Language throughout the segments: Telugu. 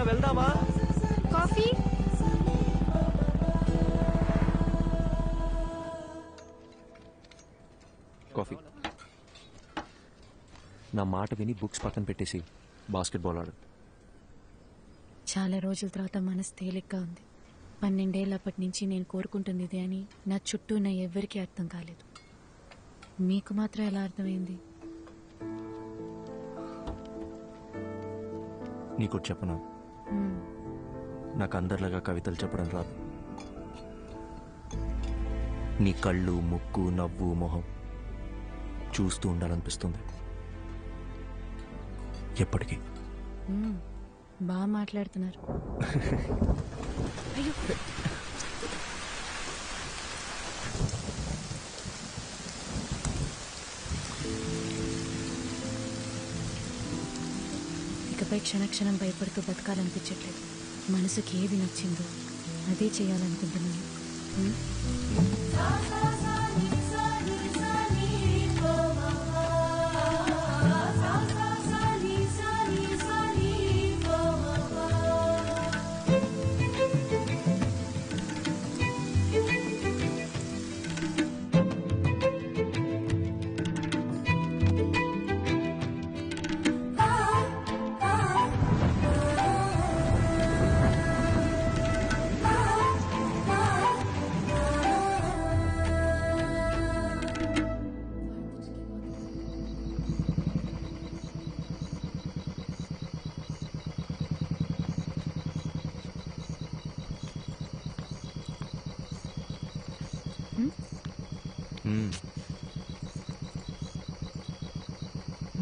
వెళ్దామా? Coffee coffee. నా మాట విని బుక్స్ పక్కన పెట్టేసి బాస్కెట్బాల్ ఆడు. చాలా రోజుల తర్వాత మనసు తేలిగ్గా ఉంది. 12 ఏళ్ళప్పటి నుంచి నేను కోరుకుంటుంది ఇదే అని నా చుట్టూ ఉన్న ఎవ్వరికీ అర్థం కాలేదు. మీకు మాత్రం ఎలా అర్థమైంది? నీకు చెప్పను, నాకు అందరిలాగా కవితలు చెప్పడం రాదు. నీ కళ్ళు, ముక్కు, నవ్వు, మొహం చూస్తూ ఉండాలనిపిస్తుంది ఎప్పటికీ. బాగా మాట్లాడుతున్నారు. అయ్యో, ఇకపై క్షణక్షణం భయపడుతూ బతకాలనిపించట్లేదు. మనసుకి ఏది నచ్చిందో అదే చేయాలనుకుంటున్నాను.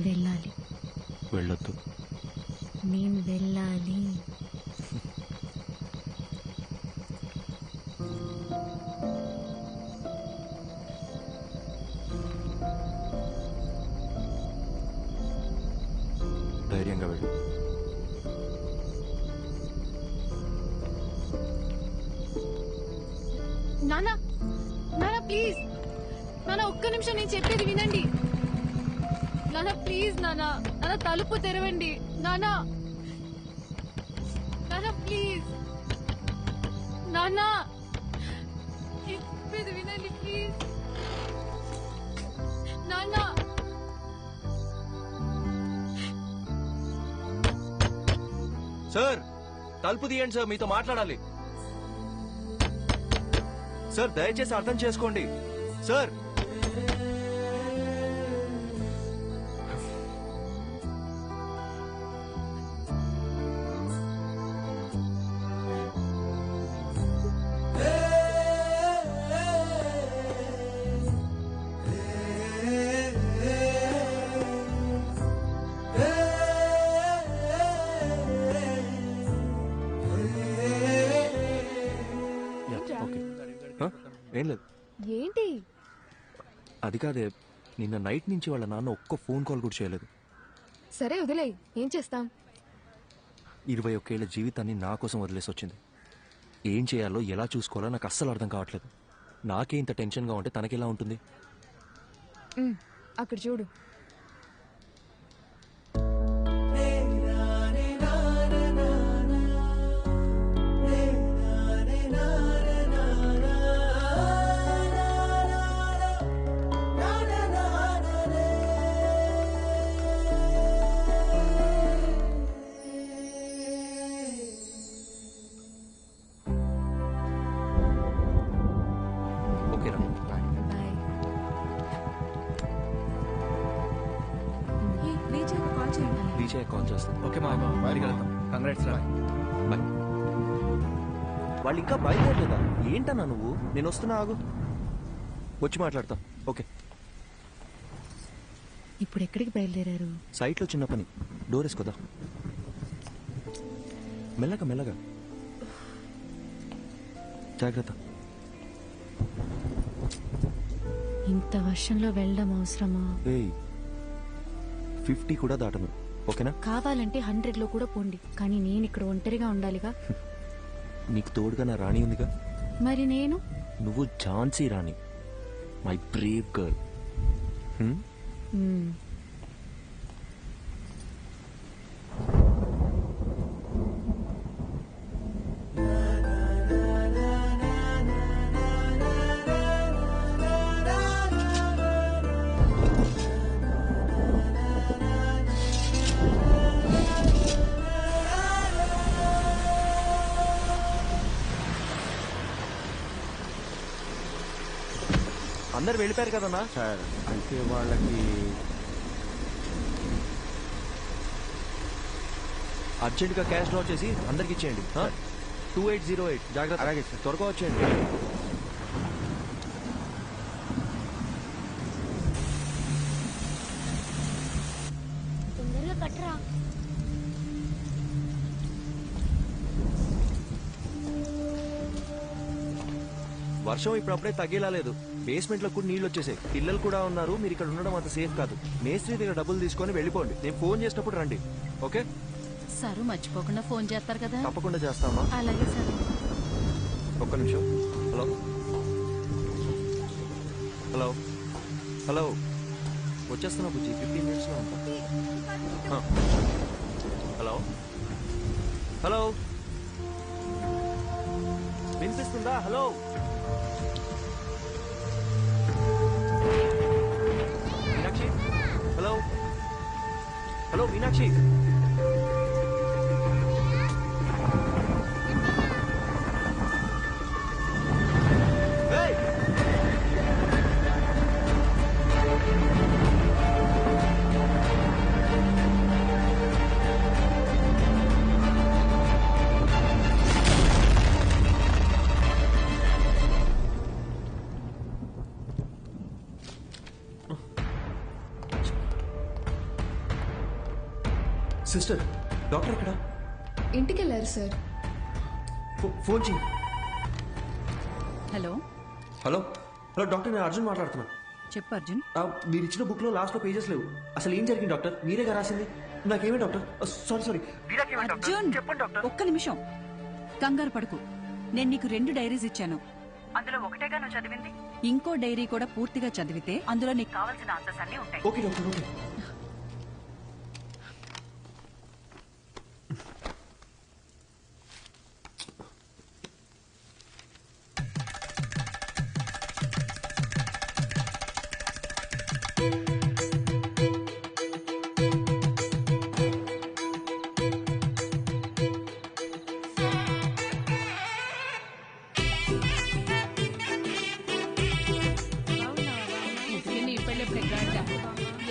వెళ్ళాలి. వెళ్ళొద్దు. నేను వెళ్ళాలి. ధైర్యంగా వెళ్ళు. నానా, నానా ప్లీజ్, నానా ఒక్క నిమిషం నేను చెప్పేది వినండి. నానా ప్లీజ్, నానా నానా తలుపు తెరవండి. నానా, నానా ప్లీజ్, నానా చెప్పేది వినండి ప్లీజ్. నానా, సార్ తలుపు తీయండి సార్, మీతో మాట్లాడాలి. సార్ దయచేసి అర్థం చేసుకోండి సార్. ఏం లేదు. ఏంటి? అది కాదే, నిన్న నైట్ నుంచి వాళ్ళ నాన్న ఒక్క ఫోన్ కాల్ కూడా చేయలేదు. సరే వదిలే, ఏం చేస్తాం. 21 ఏళ్ల జీవితాన్ని నా కోసం వదిలేసి వచ్చింది. ఏం చేయాలో ఎలా చూసుకోవాలో నాకు అస్సలు అర్థం కావట్లేదు. నాకే ఇంత టెన్షన్గా ఉంటే తనకెలా ఉంటుంది? అక్కడ చూడు. రీచ్ అయ్యే కాల్ చేస్తాను. ఓకే మా బయటికి వెళ్తాం. కంగ్రాట్స్ రా. బాయ్. వాళ్ళు ఇంకా బయలుదేరలేదా ఏంటన్నా నువ్వు? నేను వస్తున్నా, ఆగు, వచ్చి మాట్లాడతా. ఓకే. ఇప్పుడు ఎక్కడికి బయలుదేరారు? సైట్లో చిన్న పని, డోర్ వేసుకోదా. మెల్లగా మెల్లగా, జాగ్రత్త. ఇంత వర్షంలో వెళ్ళడం అవసరమా? ఏయ్ 50 కూడా దాటను, ఓకేనా? కావాలంటే 100లో కూడా పోండి, కానీ నేను ఇక్కడ ఒంటరిగా ఉండాలిగా. నీకు తోడుగా నా రాణి ఉందిగా. మరి నేను? నువ్వు ఝాన్సీ రాణి, మై బ్రేవ్ గర్ల్. మ్మ్. అందరు వెళ్ళిపోయారు కదన్నా. సార్ అయితే వాళ్ళకి అర్జెంట్గా క్యాష్ డ్రా చేసి అందరికి ఇచ్చేయండి. 2808 జాగ్రత్త. అలాగే సార్. త్వరగా వచ్చేయండి. తొందరగా కట్టరా. వర్షం ఇప్పుడప్పుడే తగ్గేలా లేదు. బేస్మెంట్ లో కూడా నీళ్లు వచ్చేసాయి. పిల్లలు కూడా ఉన్నారు. మీరు ఇక్కడ ఉండడం అంత సేఫ్ కాదు. మేస్త్రి దగ్గర డబ్బులు తీసుకొని వెళ్ళిపోండి. నేను ఫోన్ చేసినప్పుడు రండి, ఓకే? సారు మర్చిపోకుండా ఫోన్ చేస్తారు కదా. తప్పకుండా చేస్తామా. అలాగే సార్. ఒక్క నిమిషం. హలో హలో హలో, వచ్చేస్తున్నా బుజ్జి, 15 minutes లో ఉంటా. హలో హలో, వినిపిస్తుందా? Hello Meenakshi, hello hello Meenakshi. Hey! Sister, doctor ఎక్కడ? ఇంటికి వెళ్ళారు సార్. ఫోన్ చేయి. హలో హలో హలో డాక్టర్, నేను అర్జున్ మాట్లాడుతున్నా. చెప్పు అర్జున్. మీరు ఇచ్చిన బుక్ లో లాస్ట్ లో పేజెస్ లేవు. అసలు ఏం జరిగింది డాక్టర్? మీరేగా రాసింది. నాకేమే డాక్టర్? Sorry sorry. అర్జున్ ఒక్క నిమిషం, కంగారు పడుకు. నేను నీకు 2 డైరీస్ ఇచ్చాను. అందులో ఒకటేగా నువ్వు చదివింది. ఇంకో డైరీ కూడా పూర్తిగా చదివితే అందులో నీకు కావాల్సిన ఆన్సర్స్ అన్ని ఉంటాయి. Okay doctor, okay.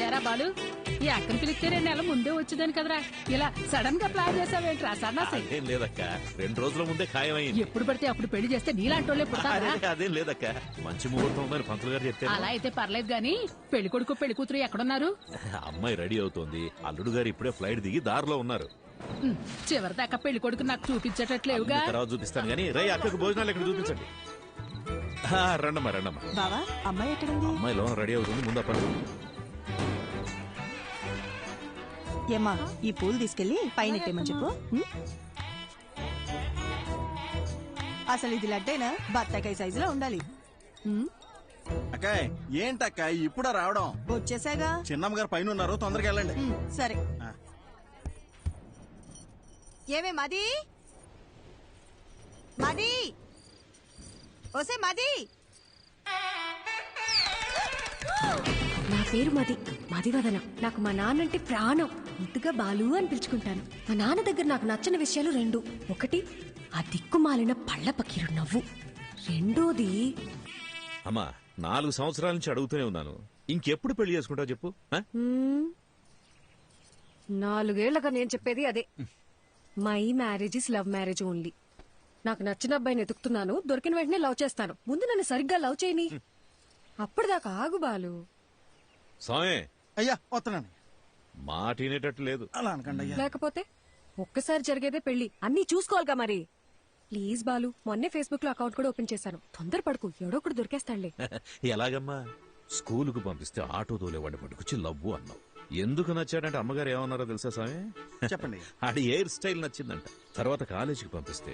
ఎరా బాలు, ఈ అక్కని పిలిస్తే 2 నెలల ముందే వచ్చేదాని కదరా. ఇలా సడన్ గా ప్లాన్ చేసావేంట్రా సన్నాసి? అదేం లేదక్క, 2 రోజుల ముందే ఖాయమైంది. ఎప్పుడు పడితే అప్పుడు పెళ్లి చేస్తే నీలాంటి వాళ్ళే పుడతారా? అదేం లేదక్క, మంచి ముహూర్తం ఉందని పంతులు గారు చెప్తే. అలా అయితే పర్లేదు గాని పెళ్లి కొడుకు పెళ్లి కూతురు ఎక్కడున్నారు? అమ్మాయి రెడీ అవుతోంది. అల్లుడు గారు ఇప్పుడే ఫ్లైట్ దిగి దారిలో ఉన్నారు. చివరిదాకా పెళ్లి కొడుకు నాకు చూపించేటట్లేవుగా. తర్వాత చూపిస్తాను గానీ రై అక్కకు భోజనాలు ఇక్కడ చూపించండి. రండమ్మా రండమ్మా. బావా, అమ్మాయి ఎక్కడుంది? అమ్మాయి లోన రెడీ అవుతుంది, ముందు పని. ఏమ్మా, ఈ పూలు తీసుకెళ్లి పైన ఎట్టేమని చెప్పు. అసలు ఇది లడ్డేనా? బత్తాకాయ సైజులో ఉండాలి. అక్కాయ్ ఏంటక్కా ఇప్పుడా రావడం? వచ్చేసాగా. చిన్నమ్మ గారు పైన ఉన్నారు, తొందరగా వెళ్ళండి. సరే. ఏమే మది మది, ఓసే మది. నా పేరు మదివదన. నాకు మా నాన్న అంటే ప్రాణం. ముద్దుగా బాలు అని పిలుచుకుంటాను. మా నాన్న దగ్గర నాకు నచ్చిన విషయాలు 2. ఒకటి, ఆ దిక్కుమాలిన పళ్ళ పకీరు నవ్వు. రెండోది, అమ్మా 4 సంవత్సరాల నుంచి అడుగుతూనే ఉన్నాను, ఇంకెప్పుడు పెళ్లి చేసుకుంటావు చెప్పు. 4 ఏళ్లుగా నేను చెప్పేది అదే. My marriage is love marriage only. నాకు నచ్చిన అబ్బాయిని ఎతుకుతున్నాను, దొరికిన వెంటనే లవ్ చేస్తాను. ముందు నన్ను సరిగ్గా లవ్ చేయని, అప్పటిదాకా ఆగు బాలు. స్వామి అయ్యా వస్తున్నాను. మాట వినేటట్టు లేదు. అలా అనకండి అయ్యా. లేకపోతే ఒక్కసారి జరిగేదే పెళ్లి, అన్నీ చూసుకోవాలిగా మరి. ప్లీజ్ బాలు, మొన్నే ఫేస్బుక్ లో అకౌంట్ కూడా ఓపెన్ చేశాను. తొందరపడకు, ఎవడో ఒకడు దొరికేస్తాడులే. ఎలాగమ్మా? స్కూలుకు పంపిస్తే ఆటో తోలేవాడిని పట్టుకొచ్చి లవ్వు అన్నావు. ఎందుకు నచ్చాడంటే అమ్మగారు ఏమన్నారో తెలుసా స్వామి? చెప్పండి. ఆడి హెయిర్ స్టైల్ నచ్చిందంట. తర్వాత కాలేజీకి పంపిస్తే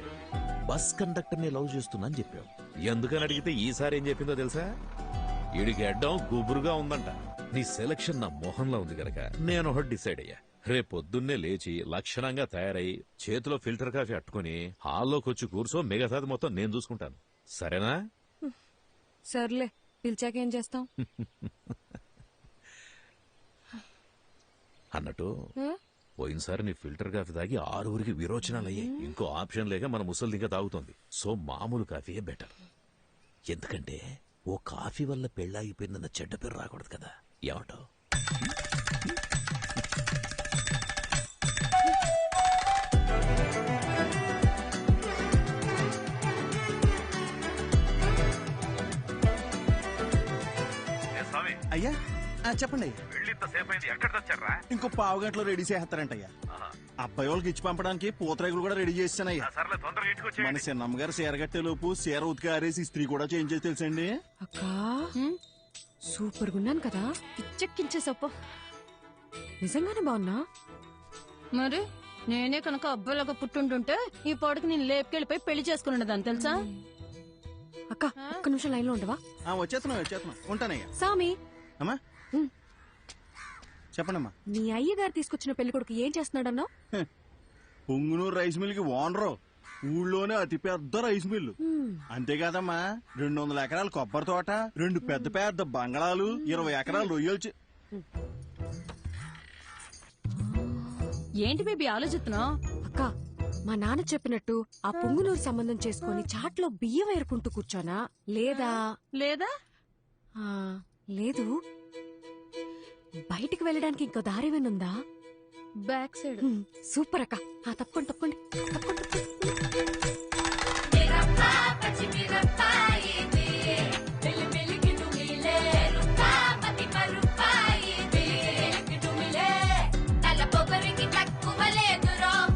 బస్ కండక్టర్ ని లవ్ చేస్తున్నా అని చెప్పావు. ఎందుకని అడిగితే ఈసారి ఏం చెప్పిందో తెలుసా? ఈడికి అడ్డం గుబురుగా ఉందంట. నీ సెలక్షన్ నా మొహంలో ఉంది గనక నేను ఒకటి డిసైడ్ అయ్యా. రేపొద్దున్నే లేచి లక్షణంగా తయారై చేతిలో ఫిల్టర్ కాఫీ అట్టుకుని హాల్లోకి వచ్చి కూర్చో, మిగతాది మొత్తం నేను చూసుకుంటాను. సరేనా? సర్లే, పిలిచాకేం చేస్తాం? అన్నట్టు పోయినసారి నీ ఫిల్టర్ కాఫీ తాగి 6 విరోచనాలు అయ్యాయి. ఇంకో ఆప్షన్ లేక మన ముసలి ఇంకా తాగుతోంది. సో మామూలు కాఫీయే బెటర్. ఎందుకంటే ఓ కాఫీ వల్ల పెళ్ళాగిపోయిందన్న చెడ్డ పేరు రాకూడదు కదా. ఏమంటావు? అయ్యా చెప్పండి. ఇంకో 1/2 గంటలో రెడీ చేస్తారంటయ్యా. అబ్బాయి వాళ్ళకి ఇచ్చి పంపడానికి పూతరేగులు కూడా రెడీ చేస్తానయ్యా. మన చిన్నమ్మ గారు చీర కట్టే లోపు చీర ఉతికి ఆరేసి ఇస్త్రీ కూడా చేంజ్ చేసి తెలుసండి. అక్కా సూపర్ గున్నాను కదా, పిచ్చెక్కించేసప్ప. నిజంగానే బాగున్నా? మరి నేనే కనుక అబ్బాయిలాగా పుట్టుంటుంటే ఈ పాటికి నేను లేపుకెళ్ళిపోయి పెళ్లి చేసుకున్నదాన్ని తెలుసా? అక్క ఒక్క నిమిషం లైన్ లో ఉండవా? వచ్చేస్తున్నా ఉంటానయ్యా. సామి, అమ్మా చెప్పండమ్మా. నీ అయ్యగారు తీసుకొచ్చిన పెళ్లి కొడుకు ఏం చేస్తున్నాడన్నావు? పొంగునూరు రైస్ మిల్ కి ఓనరు. ఊళ్ళోనే అతి పెద్ద రైస్ మిల్లు. అంతేకాదమ్మా, 200 ఎకరాల కొబ్బరి తోట, 2 పెద్ద పెద్ద బంగళాలు, 20 ఎకరాలు రొయ్యలు. ఏంటి బేబీ ఆలోచిస్తున్నావు? అక్క, మా నాన్న చెప్పినట్టు ఆ పొంగునూరు సంబంధం చేసుకుని చాట్లో బియ్యం ఏరుకుంటూ కూర్చోనా, లేదా లేదా లేదు బయటికి వెళ్ళడానికి ఇంకో దారేమేనుందా? Back side. సూపర్ అక్క. తప్పకుండా తప్పకుండా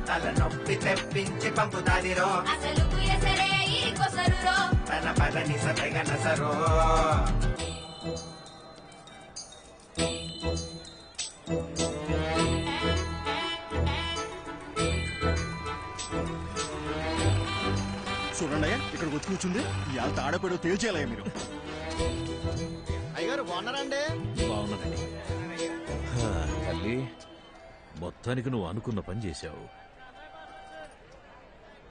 తలనొప్పి తెప్పించి పంపుతాదిరో, అసలు తన పదని సరో. చూడండి అయ్యా, ఇక్కడికి వచ్చి కూర్చుంది. ఇవాళ తాడపేడో తేల్చేయాలయ్యా మీరు. అయ్యగారు బాగున్నారండి? బాగున్నానండి. తల్లి, మొత్తానికి నువ్వు అనుకున్న పని చేశావు.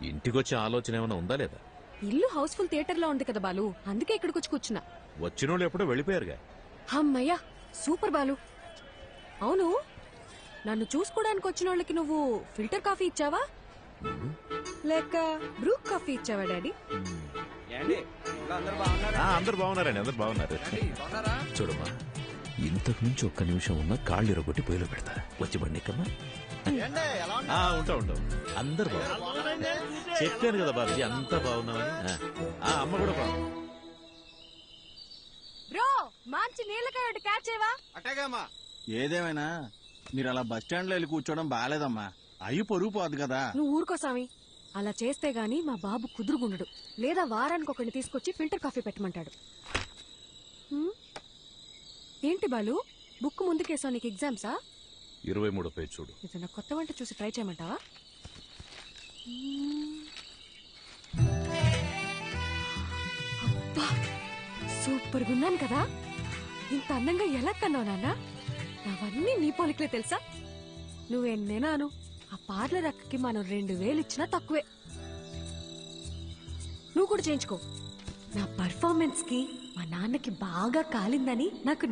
ఇంటికొచ్చే ఆలోచన ఏమైనా ఉందా లేదా? ఇల్లు హౌస్ఫుల్ థియేటర్ లో ఉంది కదా బాలు, అందుకే ఇక్కడికి వచ్చి కూర్చున్నా. వచ్చినోళ్ళు ఎప్పుడో వెళ్ళిపోయారుగా. అమ్మయ్యా సూపర్ బాలు. అవును, నన్ను చూసుకోవడానికి వచ్చిన వాళ్ళకి నువ్వు ఫిల్టర్ కాఫీ ఇచ్చావా లేక బ్రూ కాఫీ ఇచ్చావా డాడీ? అందరు బాగున్నారండి, అందరు బాగున్నారు. చూడమ్మా, ఇంతకు మించి ఒక్క నిమిషం ఉన్నా కాళ్ళు ఇరగొట్టి పొయ్యిలో పెడతా. వచ్చి బండి ఎక్కమ్మా. ఉంటా అందరు బాగున్నారు. చెప్పాను కదా బాబుజీ, అంతా బాగున్నామని. అమ్మ కూడా బాగుంది. బ్రో, మంచి నీళ్ళకాయ క్యాచ్ చేయవా? అట్టగామా. ఏదేమైనా మీరు అలా బస్ స్టాండ్ లో వెళ్ళి కూర్చోవడం బాగాలేదమ్మా. అయ్యి పొరుగు పోదు కదా. నువ్వు ఊరుకో సామి. అలా చేస్తే గాని మా బాబు కుదురుగుండడు. లేదా వారానికి ఒకరిని తీసుకొచ్చి ఫిల్టర్ కాఫీ పెట్టమంటాడు. ఏంటి బాలు, బుక్ ముందుకేసావు? నీకు ఎగ్జామ్సా? 23వ పేజ్ చూడు. ఏదైనా కొత్త వంట చూసి ట్రై చేయమంటావా? అబ్బా, సూపర్ గున్నాను కదా. ఇంత అందంగా ఎలా కన్నావు నాన్న? అవన్నీ నీ పోలికలే తెలుసా? నువ్వెన్నేనాను, ఆ పార్లర్ అక్కకి మనం 2000 ఇచ్చినా తక్కువే. నువ్వు కూడా చేయించుకో. నా పర్ఫార్మెన్స్ కి మా నాన్నకి బాగా కాలిందని నాకు